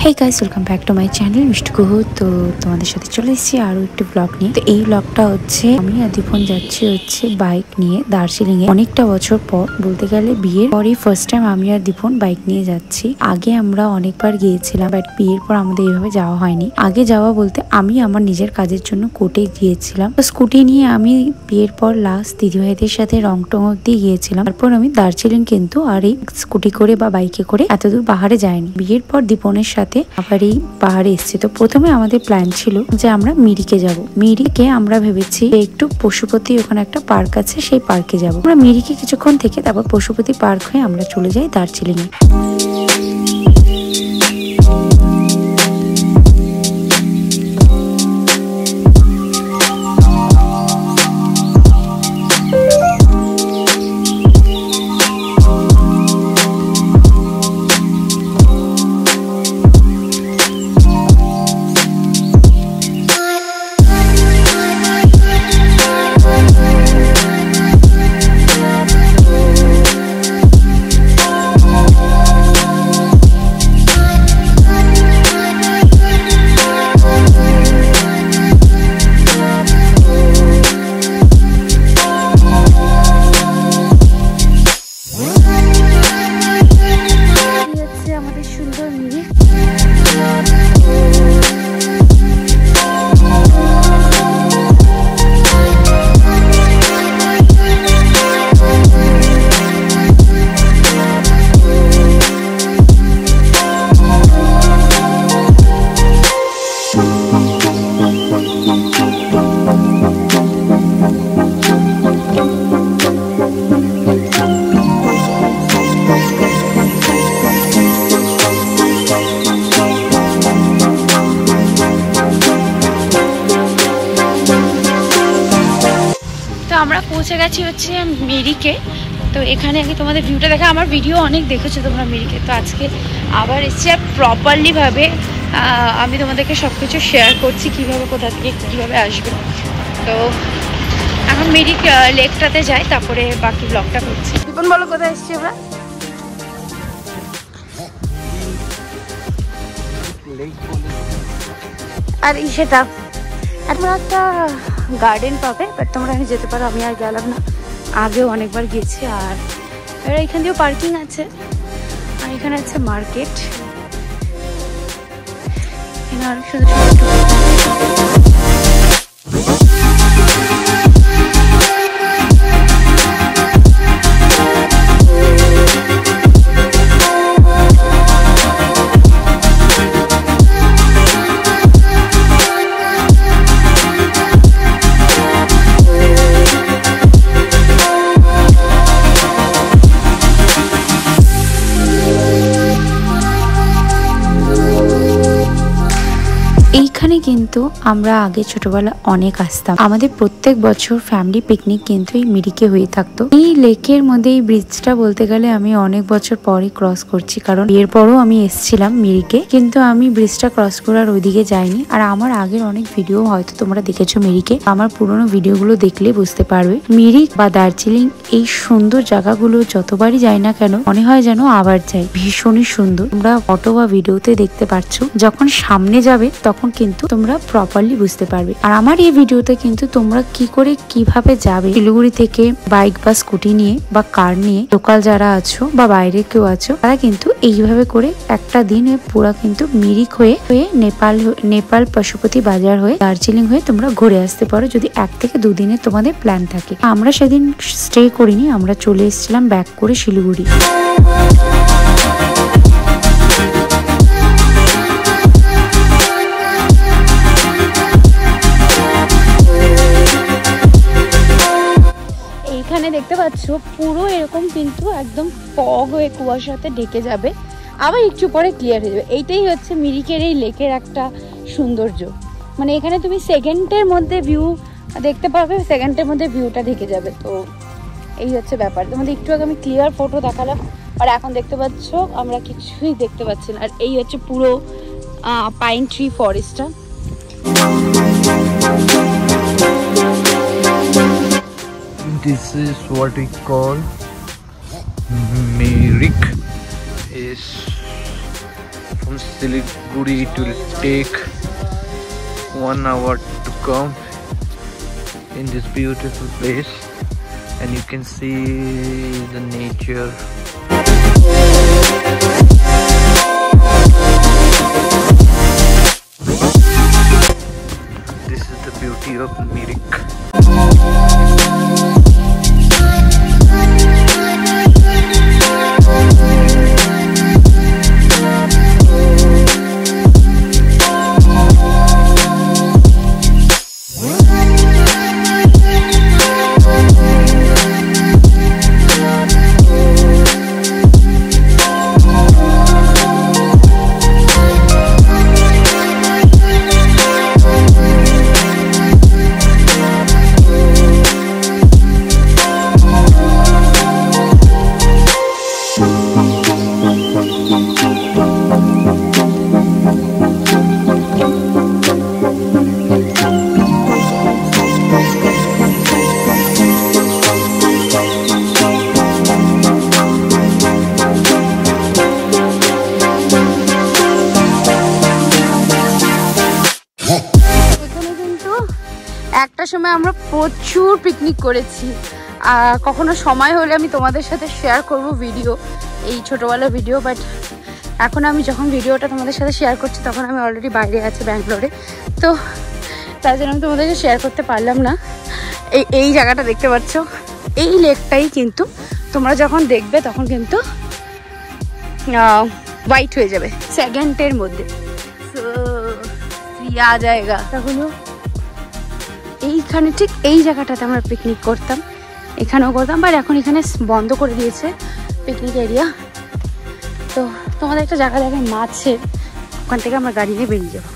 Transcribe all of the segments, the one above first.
Hey guys, welcome back to my channel মিষ্টি কুহু। তো তোমাদের সাথে চলে এসেছি আরো একটি ব্লগ নিয়ে। তো এই ব্লগটা হচ্ছে আমি আর দীপন যাচ্ছি বাইক নিয়ে দার্জিলিং এ। অনেকটা বছর পর, বলতে গেলে বিয়ের পরই ফার্স্ট টাইম আমি আর দীপন বাইক নিয়ে যাচ্ছি। আগে আমরা অনেকবার গিয়েছিলাম, বাট বিয়ের পর আমাদের এইভাবে যাওয়া হয়নি। আগে যাওয়া বলতে আমি আমার নিজের কাজের জন্য কোর্টে গিয়েছিলাম। তো স্কুটি নিয়ে আমি বিয়ের পর লাস্ট দিদিভাইদের সাথে রংটং অব্দি গিয়েছিলাম। তারপর আমি দার্জিলিং কিন্তু আর এই স্কুটি করে বা বাইকে করে এতদূর পাহাড়ে যাইনি। বিয়ের পর দীপনের সাথে আবার এই পাহাড়ে এসেছি। তো প্রথমে আমাদের প্ল্যান ছিল যে আমরা মিরিকে যাব। মিরিকে আমরা ভেবেছি একটু পশুপতি, ওখানে একটা পার্ক আছে, সেই পার্কে যাব। আমরা মিরিকে কিছুক্ষণ থেকে তারপর পশুপতি পার্ক হয়ে আমরা চলে যাই দার্জিলিং এ। আমরা পৌঁছে গেছি হচ্ছে মিরিকে। তো এখানে আগে তোমাদের ভিউটা দেখা, আমার ভিডিও অনেক দেখেছো তোমরা মিরিকে। তো আজকে আবার এসছি আর প্রপারলি ভাবে আমি তোমাদেরকে সব কিছু শেয়ার করছি, কিভাবে কোথা থেকে কীভাবে আসবে। তো এখন মিরিক লেকটাতে যাই, তারপরে বাকি ব্লগটা করছি। দীপন বলো কোথায় এসছি আমরা? আর সেটা এখন একটা গার্ডেন পাবে, বাট তোমরা এখানে যেতে পারো, আমি আর গেলাম না, আগেও অনেকবার গিয়েছি। আর এখান দিয়েও পার্কিং আছে, আর এখানে আছে মার্কেট। এখানে আর শুধু কিন্তু আমরা আগে ছোটবেলা অনেক আসতাম। আমাদের প্রত্যেক বছর ফ্যামিলি পিকনিক কিন্তু এই মিরিকে হয়ে থাকতো। এই লেকের মধ্যে এই ব্রিজটা বলতে গেলে আমি অনেক বছর পরই ক্রস করছি, কারণ এরপরও আমি এসেছিলাম মিরিকে, কিন্তু আমি ব্রিজটা ক্রস করার ওইদিকে যাইনি। আর আমার আগের অনেক ভিডিও হয়তো তোমরা দেখেছো মিরিকে, আমার পুরোনো ভিডিওগুলো দেখলে বুঝতে পারবে। মিরিক বা দার্জিলিং এই সুন্দর জায়গাগুলো যতবারই যাই না কেন মনে হয় যেন আবার যাই। ভীষণই সুন্দর, তোমরা ফটো বা ভিডিওতে দেখতে পাচ্ছ। যখন সামনে যাবে তখন কিন্তু তোমরা প্রপারলি বুঝতে পারবে। আর আমার এই ভিডিওতে কিন্তু তোমরা কি করে কিভাবে যাবে শিলিগুড়ি থেকে বাইক বা স্কুটি নিয়ে বা কার নিয়ে, লোকাল যারা আছো বা বাইরে কেউ আছো, তারা কিন্তু এইভাবে করে একটা দিনে পুরা কিন্তু মিরিক হয়ে নেপাল পশুপতি বাজার হয়ে দার্জিলিং হয়ে তোমরা ঘুরে আসতে পারো, যদি 1 থেকে 2 দিনের তোমাদের প্ল্যান থাকে। আমরা সেদিন স্টে করিনি, আমরা চলে এসেছিলাম ব্যাক করে শিলিগুড়ি। দেখতে পাচ্ছ পুরো এরকম কিন্তু একদম ফগ হয়ে কুয়াশাতে ঢেকে যাবে, আবার একটু পরে ক্লিয়ার হয়ে যাবে। এইটাই হচ্ছে মিরিকের এই লেকের একটা সৌন্দর্য। মানে এখানে তুমি সেকেন্ডের মধ্যে ভিউ দেখতে পাবে, সেকেন্ডের মধ্যে ভিউটা ঢেকে যাবে। তো এই হচ্ছে ব্যাপার। তোমাদের একটু আগে আমি ক্লিয়ার ফটো দেখালাম, আর এখন দেখতে পাচ্ছ আমরা কিছুই দেখতে পাচ্ছি না। আর এই হচ্ছে পুরো পাইন ট্রি ফরেস্টটা। This is what we call Mirik. Is from Siliguri. It will take 1 hour to come in this beautiful place, and you can see the nature. This is the beauty of Mirik. একটা সময় আমরা প্রচুর picnic করেছি, আর কখনো সময় হলে আমি তোমাদের সাথে শেয়ার করব ভিডিও, এই ছোটোবেলার ভিডিও। বাট এখন আমি যখন ভিডিওটা তোমাদের সাথে শেয়ার করছি তখন আমি অলরেডি বাইরে আছি ব্যাঙ্গালোরে, তো তার জন্য আমি তোমাদেরকে শেয়ার করতে পারলাম না। এই জায়গাটা দেখতে পাচ্ছ, এই লেকটাই কিন্তু তোমরা যখন দেখবে তখন কিন্তু হোয়াইট হয়ে যাবে সেকেন্ডের মধ্যে। তো জায়গা হলো এইখানে, ঠিক এই জায়গাটাতে আমরা পিকনিক করতাম, এখানেও করতাম, বাট এখন এখানে বন্ধ করে দিয়েছে পিকনিক এরিয়া। তো তোমাদের একটা জায়গা দেখে মাছের, ওখান থেকে আমরা গাড়ি নিয়ে বেরিয়ে যাবো।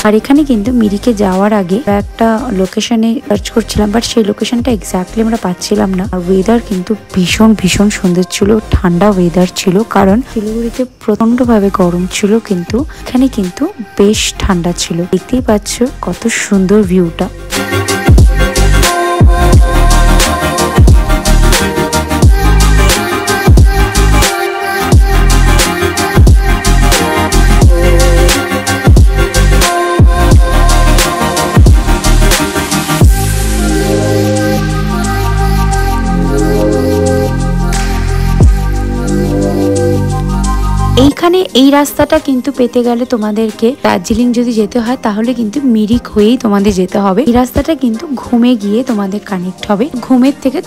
আর এখানে কিন্তু মিরিকে যাওয়ার আগে একটা লোকেশনে সার্চ করছিলাম, বাট সেই লোকেশনটা এক্স্যাক্টলি আমরা পাচ্ছিলাম না। আর ওয়েদার কিন্তু ভীষণ ভীষণ সুন্দর ছিল, ঠান্ডা ওয়েদার ছিল, কারণ শিলিগুড়িতে প্রচন্ড ভাবে গরম ছিল, কিন্তু এখানে কিন্তু বেশ ঠান্ডা ছিল। দেখতেই পাচ্ছ কত সুন্দর ভিউটা। এইখানে এই রাস্তাটা কিন্তু পেতে গেলে তোমাদেরকে দার্জিলিং যদি যেতে হয় তাহলে কিন্তু মিরিক হয়েই তোমাদের যেতে হবে। এই রাস্তাটা কিন্তু ঘুমে গিয়ে তোমাদের কানেক্ট হবে, ঘুমের থেকে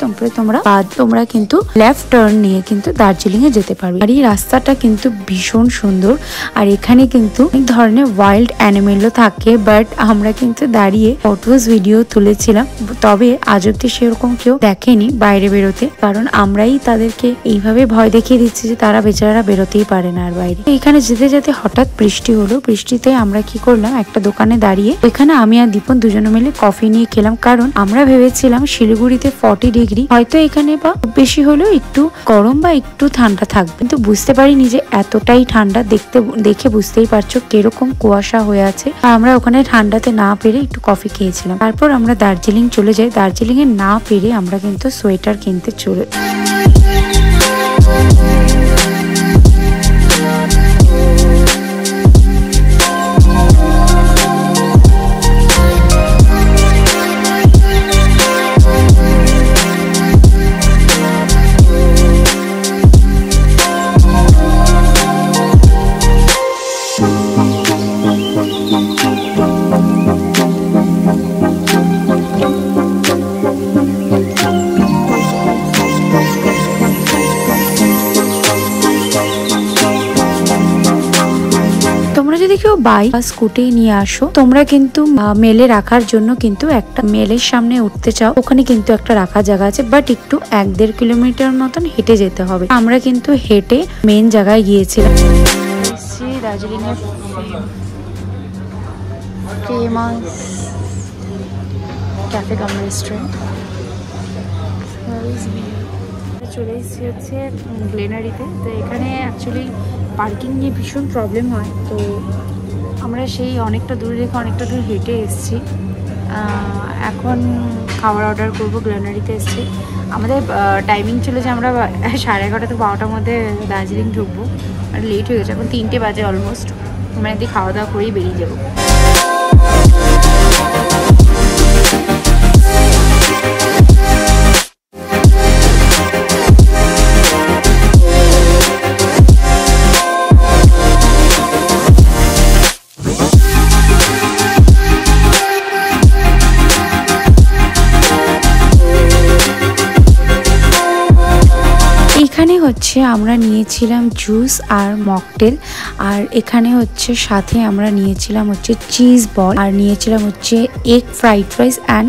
তোমরা কিন্তু লেফট টার্ন নিয়ে কিন্তু দার্জিলিং এ যেতে পারবে। আর এই রাস্তাটা কিন্তু ভীষণ সুন্দর, আর এখানে কিন্তু অনেক ধরনের ওয়াইল্ড অ্যানিমেলও থাকে, বাট আমরা কিন্তু দাঁড়িয়ে ফটোস ভিডিও তুলেছিলাম, তবে আজ অব্দি সেরকম কেউ দেখেনি বাইরে বেরোতে, কারণ আমরাই তাদেরকে এইভাবে ভয় দেখিয়ে দিচ্ছি যে তারা বেচারা বেরোতেই পারে না আর বাইরে। এখানে যেতে যেতে হঠাৎ বৃষ্টি হলো, বৃষ্টিতে আমরা কি করলাম, একটা দোকানে দাঁড়িয়ে ওইখানে আমি আর দীপন দুজনে মিলে কফি নিয়ে খেলাম, কারণ আমরা ভেবেছিলাম শিলিগুড়িতে 40 ডিগ্রি, হয়তো এখানে বা বেশি হলেও একটু গরম বা একটু ঠান্ডা থাকবে, কিন্তু বুঝতে পারিনি যে এতটাই ঠান্ডা। দেখে বুঝতেই পারছো কিরকম কুয়াশা হয়ে আছে। আর আমরা ওখানে ঠান্ডাতে না পেরে একটু কফি খেয়েছিলাম। তারপর আমরা দার্জিলিং চলে যাই। দার্জিলিং এ না পেরে আমরা কিন্তু সোয়েটার কিনতে চলে বাইক বা স্কুটি নিয়ে আসো, তোমরা কিন্তু মেলে রাখার জন্য কিন্তু একটা মেলের সামনে উঠতে চাও, ওখানে কিন্তু একটা রাখার জায়গা আছে, বাট একটু 1-1.5 কিলোমিটার মতন হেঁটে যেতে হবে। আমরা কিন্তু হেঁটে মেন জায়গায় গিয়েছিলাম। দার্জিলিং এর ফেমাস ক্যাফে কাম রেস্টুরেন্ট চলে এসেছি হচ্ছে গ্লেনারিতে। তো এখানে অ্যাকচুয়ালি পার্কিং নিয়ে ভীষণ প্রবলেম হয়, তো আমরা সেই অনেকটা দূরে রেখে অনেকটা দূর হেঁটে এসেছি। এখন খাবার অর্ডার করবো। গ্লেনারিতে এসেছি, আমাদের টাইমিং ছিল যে আমরা 11:30 থেকে 12টার মধ্যে দার্জিলিং ঢুকবো, আর লেট হয়ে গেছে, এখন 3টে বাজে অলমোস্ট। আমরা একদিকে খাওয়া দাওয়া করেই বেরিয়ে যাবো। হচ্ছে আমরা নিয়েছিলাম জুস আর মকটেল, আর এখানে হচ্ছে সাথে আমরা নিয়েছিলাম হচ্ছে চিজ বল, আর নিয়েছিলাম হচ্ছে egg fried rice and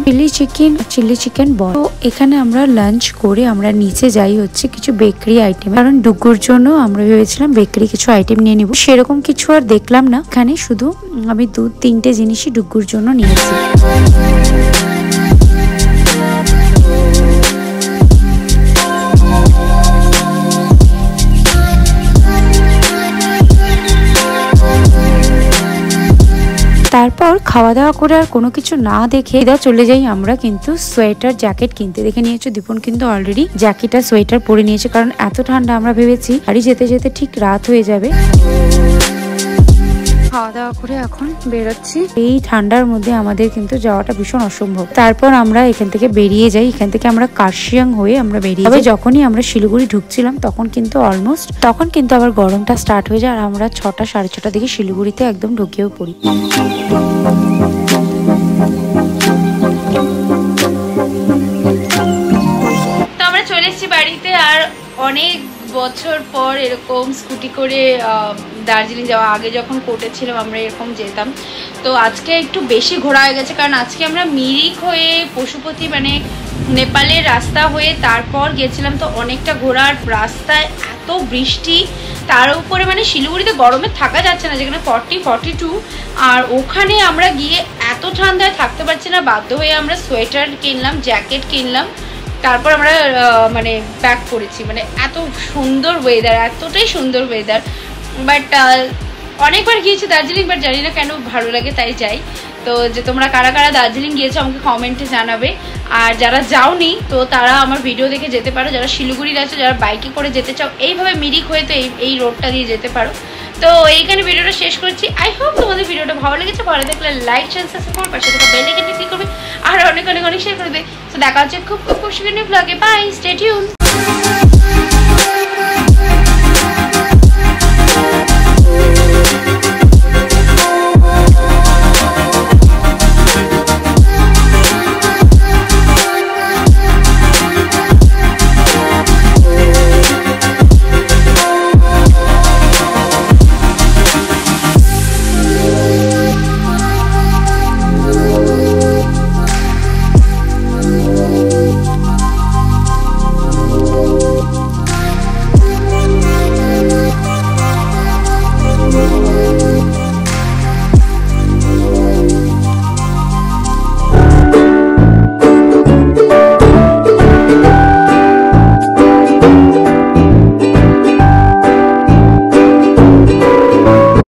chilli chicken ball. তো এখানে আমরা লাঞ্চ করে আমরা নিচে যাই হচ্ছে কিছু বেকারি আইটেম, কারণ ডুগুর জন্য আমরা ভেবেছিলাম বেকারি কিছু আইটেম নিয়ে নিব। সেরকম কিছু আর দেখলাম না, এখানে শুধু আমি 2-3টে জিনিসই ডুগুর জন্য নিয়েছি। তারপর খাওয়া দাওয়া করে আর কোনো কিছু না দেখে চলে যাই আমরা কিন্তু সোয়েটার জ্যাকেট কিনতে। দেখে নিয়েছো দীপন কিন্তু অলরেডি জ্যাকেট আর সোয়েটার পরে নিয়েছে, কারণ এত ঠান্ডা আমরা ভেবেছি বাড়ি যেতে যেতে ঠিক রাত হয়ে যাবে। খাওয়া দাওয়া করে এখন বেরোচ্ছি। এই ঠান্ডার মধ্যে আমাদের কিন্তু যাওয়াটা ভীষণ অসম্ভব। তারপর আমরা এখান থেকে বেরিয়ে যাই। এখান থেকে আমরা কার্শিয়াং হয়ে আমরা বেরিয়ে যাই। যখনই আমরা শিলিগুড়ি ঢুকছিলাম তখন কিন্তু আবার গরমটা স্টার্ট হয়ে যায়, আর আমরা 6টা-6:30 দিকে শিলিগুড়িতে একদম ঢুকেও পড়ি। তো আমরা চলে এসেছি বাড়িতে, আর অনেক বছর পর এরকম স্কুটি করে দার্জিলিং যাওয়া। আগে যখন কোর্টে ছিলাম আমরা এরকম যেতাম, তো আজকে একটু বেশি ঘোরা হয়ে গেছে, কারণ আজকে আমরা মিরিক হয়ে পশুপতি মানে নেপালের রাস্তা হয়ে তারপর গেছিলাম। তো অনেকটা ঘোরার রাস্তায় এত বৃষ্টি, তার উপরে মানে শিলিগুড়িতে গরমে থাকা যাচ্ছে না, যেখানে 40-42, আর ওখানে আমরা গিয়ে এত ঠান্ডায় থাকতে পারছি না, বাধ্য হয়ে আমরা সোয়েটার কিনলাম, জ্যাকেট কিনলাম, তারপর আমরা মানে ব্যাক করেছি। মানে এত সুন্দর ওয়েদার, এতটাই সুন্দর ওয়েদার। বাট অনেকবার গিয়েছি দার্জিলিং, বাট জানি না কেন ভালো লাগে তাই যাই। তো যে তোমরা কারা কারা দার্জিলিং গিয়েছো আমাকে কমেন্টে জানাবে, আর যারা যাওনি তো তারা আমার ভিডিও দেখে যেতে পারো। যারা শিলিগুড়ির আছো, যারা বাইকে করে যেতে চাও এইভাবে মিরিক হয়ে, তো এই রোডটা দিয়ে যেতে পারো। তো এইখানে ভিডিওটা শেষ করছি। আই হোপ তোমাদের ভিডিওটা ভালো লেগেছে। ভালো লাগলে লাইক চ্যানেল সাবস্ক্রাইব করবে, পাশে থাকা বেল আইকনটি ক্লিক করবে, আর অনেক শেয়ার করবে। তো দেখা হচ্ছে খুব শীঘ্রই ব্লগে। Bye, stay tune.